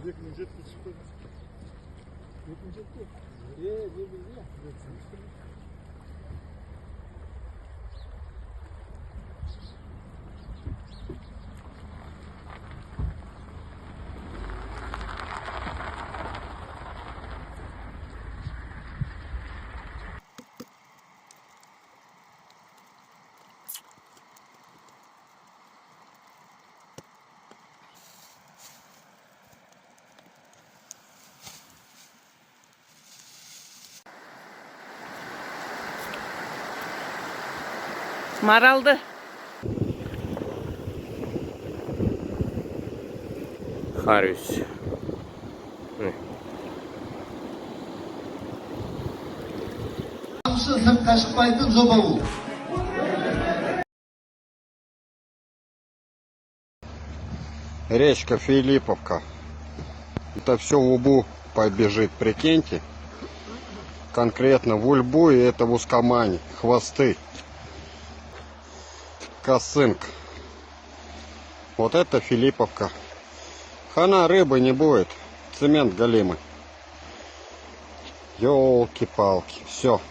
Жеткіншекті шықты. Жеткіншекті? Не білді? Maraldı. Харюсь. Sırttan çıkmaydı zoba bu. Речка Филипповка. Это все в Убу побежит, прикиньте. Конкретно в Ульбу, и это в Ускомане. Хвосты. Косынка. Вот это Филипповка. Хана, рыбы не будет. Цемент галимый. Ёлки-палки. Все.